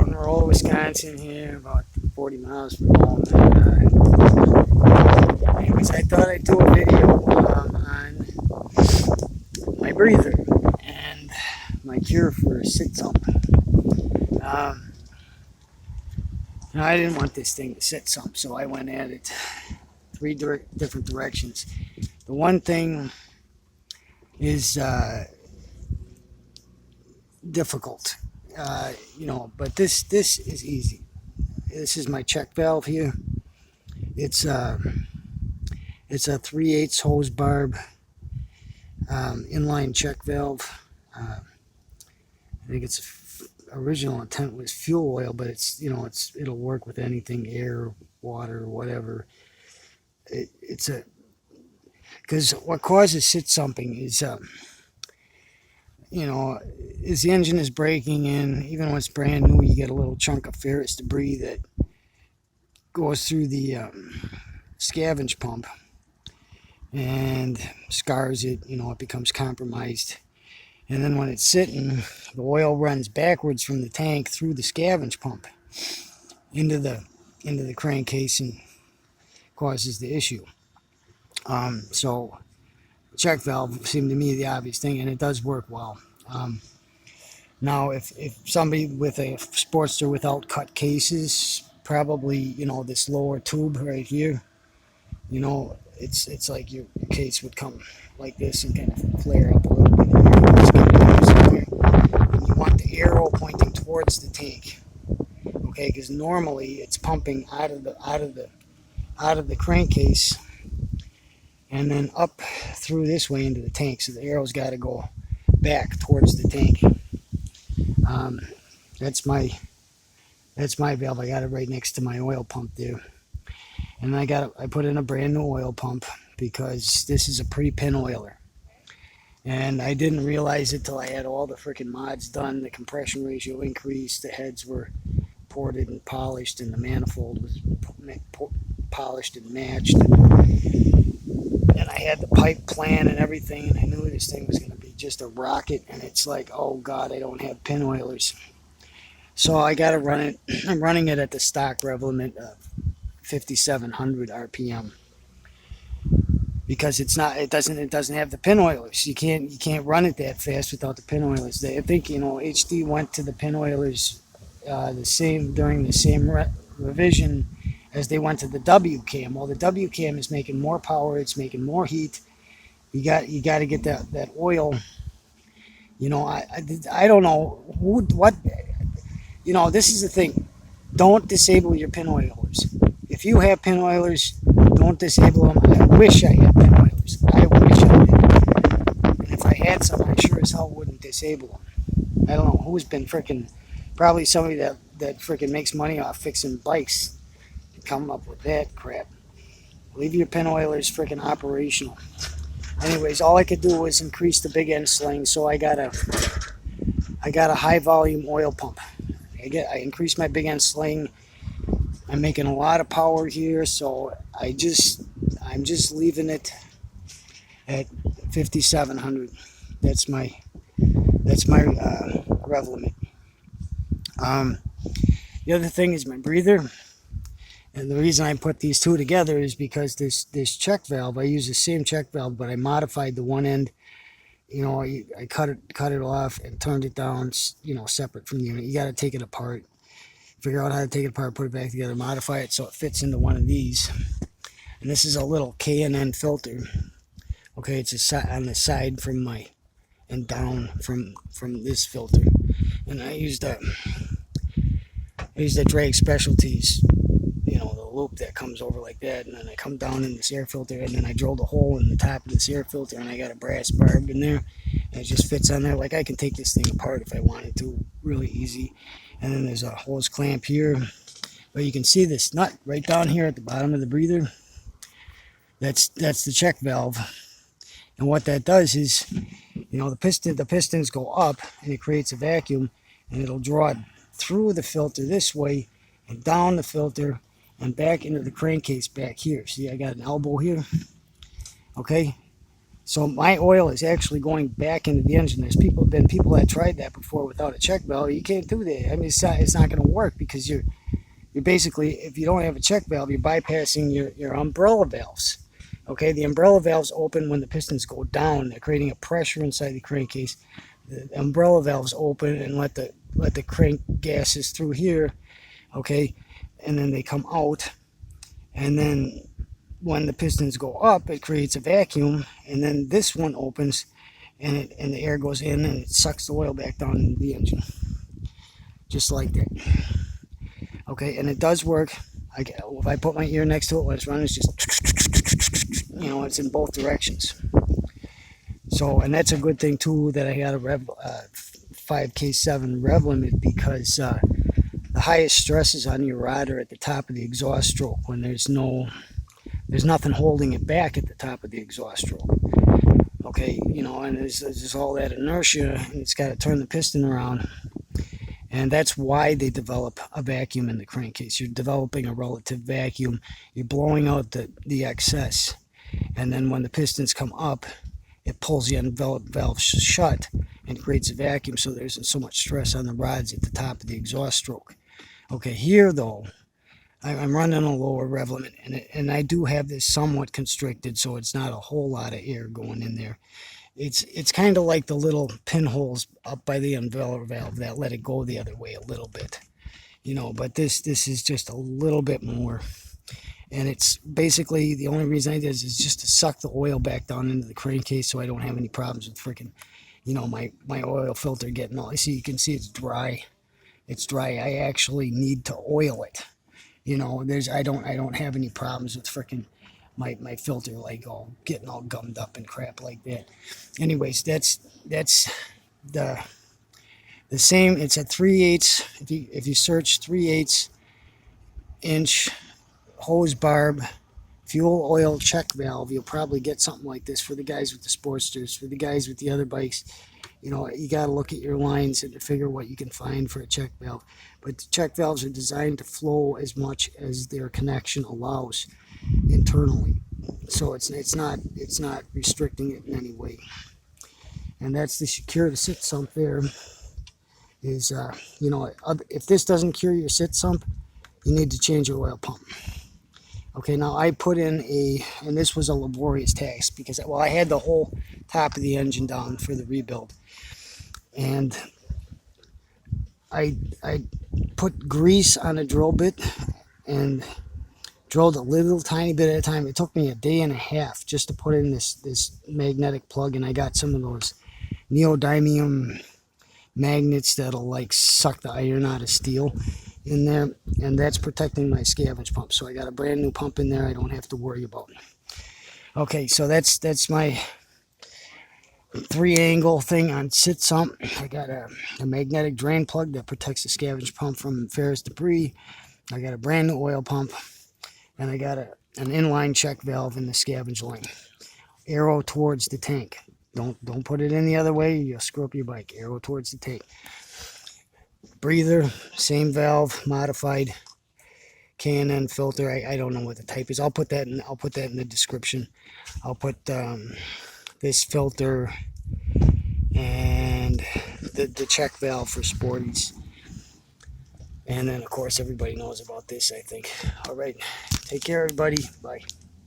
Monroe, Wisconsin here, about 40 miles from home. Anyways, I thought I'd do a video on my breather and my cure for sit sump. Now, I didn't want this thing to sit sump, so I went at it three different directions. The one thing is difficult, but this is easy. This is my check valve here. It's a 3/8 hose barb inline check valve. I think its original intent was fuel oil, but it'll work with anything, air, water, whatever. Because what causes sit sumping is as the engine is breaking in, even when it's brand new, you get a little chunk of ferrous debris that goes through the scavenge pump and scars it. It becomes compromised. And then when it's sitting, the oil runs backwards from the tank through the scavenge pump into the crankcase and causes the issue. So check valve seemed to me the obvious thing, and it does work well. Now, if somebody with a Sportster without cut cases, probably this lower tube right here, it's like your case would come like this and kind of flare up a little bit. And you want the arrow pointing towards the tank, okay? Because normally it's pumping out of the crankcase and then up through this way into the tank. So the arrow's got to go back towards the tank. That's my valve. I got it right next to my oil pump there. And I put in a brand new oil pump because this is a pre-pin oiler. And I didn't realize it till I had all the freaking mods done. The compression ratio increased, the heads were ported and polished, and the manifold was polished and matched. And I had the pipe plan and everything, and I knew this thing was going to be just a rocket. And it's like, oh God, I don't have pin oilers. So I got to run it. I'm running it at the stock rev limit of 5,700 RPM. Because it doesn't have the pin oilers. You can't run it that fast without the pin oilers. I think HD went to the pin oilers during the same revision as they went to the W cam. Well, the W cam is making more power. It's making more heat. You got to get that oil. I don't know what. This is the thing. Don't disable your pin oilers. If you have pin oilers, don't disable them. I wish I had pin oilers. I wish I did. And if I had some, I sure as hell wouldn't disable them. I don't know who's been probably somebody that freaking makes money off fixing bikes to come up with that crap. Leave your pin oilers freaking operational. Anyways, all I could do was increase the big end sling, so I got a high volume oil pump. I increased my big end sling. I'm making a lot of power here, so I'm just leaving it at 5,700. That's my rev limit. The other thing is my breather, and the reason I put these two together is because this check valve, I use the same check valve, but I modified the one end. I cut it off and turned it down, separate from the unit. You got to take it apart. Figure out how to take it apart, put it back together, modify it so it fits into one of these. And this is a little K&N filter. Okay, it's on the side and down from this filter. And I used that Drag Specialties, the loop that comes over like that, and then I come down in this air filter, and then I drilled a hole in the top of this air filter, and I got a brass barb in there, and it just fits on there. Like, I can take this thing apart if I wanted to, really easy. And then there's a hose clamp here, but you can see this nut right down here at the bottom of the breather. That's the check valve, and what that does is, the pistons go up, and it creates a vacuum, and it'll draw it through the filter this way, and down the filter, and back into the crankcase back here. See, I got an elbow here. Okay, So my oil is actually going back into the engine. There's been people that tried that before without a check valve. You can't do that. I mean, it's not going to work because you're basically, if you don't have a check valve, you're bypassing your umbrella valves. Okay, the umbrella valves open when the pistons go down. They're creating a pressure inside the crankcase. The umbrella valves open and let the crank gases through here. Okay, and then they come out, and then when the pistons go up, it creates a vacuum, and then this one opens, and the air goes in, and it sucks the oil back down into the engine, just like that. Okay, and it does work. If I put my ear next to it when it's running, it's just, you know, it's in both directions. So, and that's a good thing too that I had a 5K7 rev limit, because the highest stress is on your rod or at the top of the exhaust stroke when there's nothing holding it back at the top of the exhaust stroke. Okay, you know, and there's all that inertia, and it's got to turn the piston around. And that's why they develop a vacuum in the crankcase. You're developing a relative vacuum. You're blowing out the excess. And then when the pistons come up, it pulls the envelope valve shut and creates a vacuum, so there isn't so much stress on the rods at the top of the exhaust stroke. Okay, here though, I'm running a lower rev limit, and I do have this somewhat constricted, so it's not a whole lot of air going in there. It's kind of like the little pinholes up by the envelope valve that let it go the other way a little bit, you know. But this is just a little bit more, and it's basically the only reason I did is just to suck the oil back down into the crankcase, so I don't have any problems with freaking, you know, my oil filter getting all. See, you can see it's dry. It's dry. I actually need to oil it. You know, I don't have any problems with freaking my filter like getting all gummed up and crap like that. Anyways, that's the same. It's a 3/8. If you search 3/8 inch hose barb fuel oil check valve, you'll probably get something like this for the guys with the Sportsters. For the guys with the other bikes, you know, you got to look at your lines and to figure what you can find for a check valve. But the check valves are designed to flow as much as their connection allows internally, so it's not restricting it in any way. And that's the cure to sit sump. There is, you know, if this doesn't cure your sit sump, you need to change your oil pump. Okay, now I put in and this was a laborious task because, well, I had the whole top of the engine down for the rebuild, and I put grease on a drill bit and drilled a little tiny bit at a time. It took me a day and a half just to put in this magnetic plug, and I got some of those neodymium magnets that'll like suck the iron out of steel in there, and that's protecting my scavenge pump. So I got a brand new pump in there I don't have to worry about. Okay, so that's my 3-angle thing on sit sump. I got a magnetic drain plug that protects the scavenge pump from ferrous debris. I got a brand new oil pump, and I got an inline check valve in the scavenge line. Arrow towards the tank. Don't put it in the other way. You'll screw up your bike. Arrow towards the tank. Breather, same valve, modified. K&N filter. I don't know what the type is. I'll put that in the description. I'll put this filter and the check valve for sporties. And then, of course, everybody knows about this, I think. All right. Take care, everybody. Bye.